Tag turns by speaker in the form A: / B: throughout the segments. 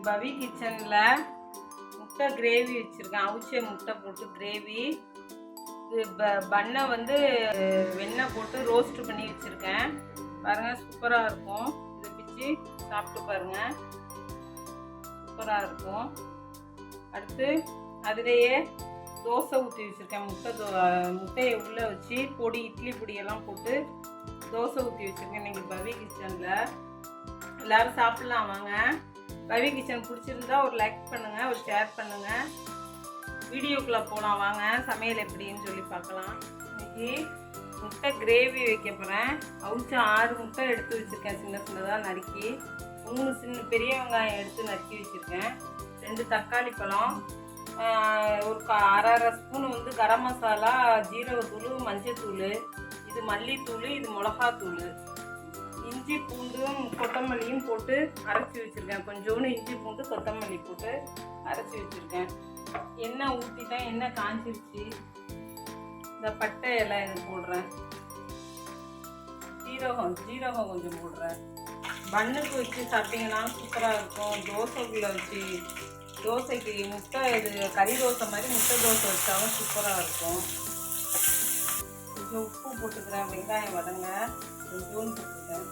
A: பவி கிச்சனில் முட்டை கிரேவி வச்சுருக்கேன். அவிச்ச முட்டை போட்டு கிரேவி. இது பண்ணை வந்து வெண்ணெய் போட்டு ரோஸ்ட் பண்ணி வச்சுருக்கேன். பாருங்கள், சூப்பராக இருக்கும். இதை பிச்சு சாப்பிட்டு பாருங்கள், சூப்பராக இருக்கும். அடுத்து அதிலேயே தோசை ஊற்றி வச்சுருக்கேன். முட்டையை உள்ளே வச்சு பொடி, இட்லி பொடியெல்லாம் போட்டு தோசை ஊற்றி வச்சுருக்கேன். இன்றைக்கி பவி கிச்சனில் எல்லோரும் சாப்பிட்லாம் வாங்க. பவி கிச்சன் பிடிச்சிருந்தா ஒரு லைக் பண்ணுங்கள், ஒரு ஷேர் பண்ணுங்கள். வீடியோக்குள்ளே போகலாம் வாங்க. சமையல் எப்படின்னு சொல்லி பார்க்கலாம். இன்றைக்கி முட்டை கிரேவி வைக்க போகிறேன். அவிச்ச 6 முட்டை எடுத்து வச்சுருக்கேன், சின்ன சின்னதாக நறுக்கி. 3 பெரிய வெங்காயம் எடுத்து நறுக்கி வச்சுருக்கேன். 2 தக்காளி பழம், ஒரு அரை ஸ்பூன் வந்து கரம் மசாலா, ஜீரகத்தூள், மஞ்சத்தூள், இது மல்லித்தூள், இது மிளகாத்தூள், இஞ்சி பூண்டும் கொத்தமல்லியும் போட்டு அரைச்சி வச்சுருக்கேன். கொஞ்சோண்டு இஞ்சி பூண்டு கொத்தமல்லி போட்டு அரைச்சி வச்சுருக்கேன். எண்ணெய் ஊற்றிட்டேன். எண்ணெய் காஞ்சிருச்சு. இந்த பட்டை இலை இது போடுறேன். ஜீரகம் கொஞ்சம் போடுறேன். பண்ணுக்கு வச்சு சாப்பிட்டீங்கன்னா சூப்பராக இருக்கும். தோசைக்குள்ளே வச்சு, தோசைக்கு முட்டை, இது கறி தோசை மாதிரி முட்டை தோசை வச்சாலும் சூப்பராக இருக்கும். கொஞ்சம் உப்பு போட்டுக்கிறேன். வெங்காயம் வதங்க கொஞ்சோண்டு போட்டுக்கிறேன்.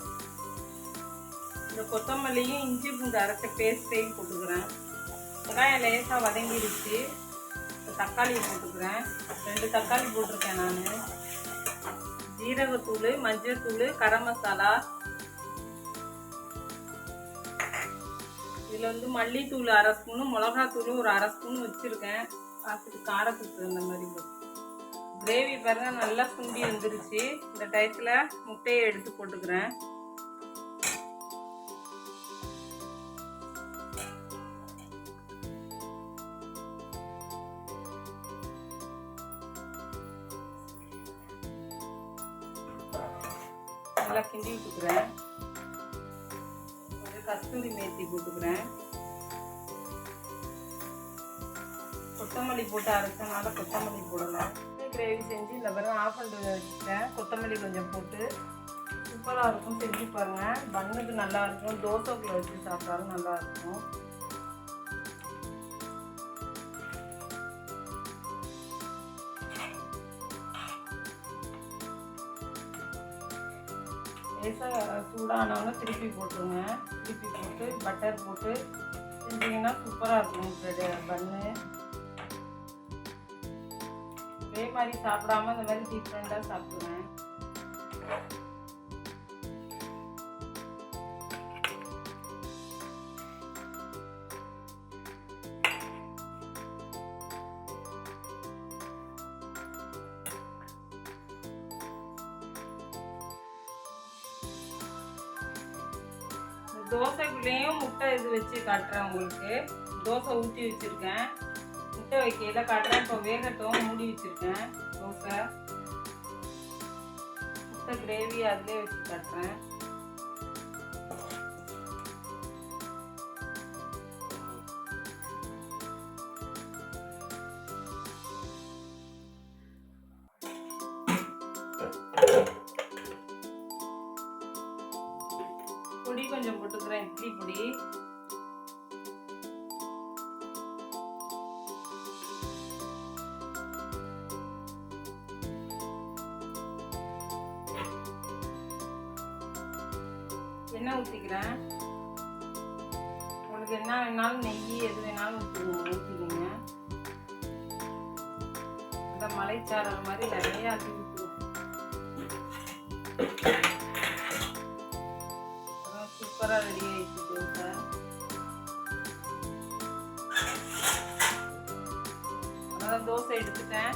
A: இந்த கொத்தமல்லியும் இஞ்சி பூண்டு அரைச்ச பேஸ்ட்டையும் போட்டுக்கிறேன். வெங்காயம் லேசாக வதங்கிடுச்சு. தக்காளியை போட்டுக்கிறேன். 2 தக்காளி போட்டிருக்கேன் நான். ஜீரகத்தூள், மஞ்சள், கரம் மசாலா, இதில் வந்து மல்லித்தூள் அரை ஸ்பூனு, மிளகாத்தூள் ஒரு அரை ஸ்பூன் வச்சுருக்கேன். பார்த்துட்டு காரத்துக்கு தகுந்த மாதிரி போட்டு கிரேவி பாருங்கள், நல்லா சுண்டி வந்துருச்சு. இந்த டயத்தில் முட்டையை எடுத்து போட்டுக்கிறேன். நல்லா கிண்டி விட்டுக்கிறேன். கொஞ்சம் கஸ்தூரி மேத்தி போட்டுக்கிறேன். கொத்தமல்லி போட்டு அரைச்சனால கொத்தமல்லி போடலாம். கிரேவி செஞ்சு இந்த பிறகு ஆஃப் பண்ணிட்டு வச்சுட்டேன். கொத்தமல்லி கொஞ்சம் போட்டு சூப்பராக இருக்கும். செஞ்சு பாருங்கள். பண்ணுக்கு நல்லாயிருக்கும். தோசைக்குள்ளே வச்சு சாப்பிட்டாலும் நல்லாயிருக்கும். லேசாக சூடானவங்க திருப்பி போட்டுருங்க. திருப்பி போட்டு பட்டர் போட்டு செஞ்சிங்கன்னா சூப்பராக இருக்கும் பன்னு. இதே மாதிரி சாப்பிடாம இந்த மாதிரி டிஃப்ரெண்ட்டாக சாப்பிடுவேன். தோசைக்குள்ளேயும் முட்டை இது வச்சு காட்டுறேன் உங்களுக்கு. தோசை ஊற்றி வச்சுருக்கேன். முட்டை வைக்கையில காட்டுறேன். இப்போ வேகட்டும். மூடி வச்சுருக்கேன். தோசை முட்டை கிரேவி அதிலே வச்சு காட்டுறேன். பொடி கொஞ்சம் போட்டுக்கிறேன். இட்லி பொடி. எண்ணெய் ஊற்றிக்கிறேன். உங்களுக்கு என்ன வேணாலும் நெய் எது வேணாலும் ஊற்றிக்கோங்க. இந்த மலைச்சாரல் மாதிரி நிறையா சூப்பராக ரெடி ஆயிடுச்சு தோசை. அதான் தோசை எடுத்துட்டேன்.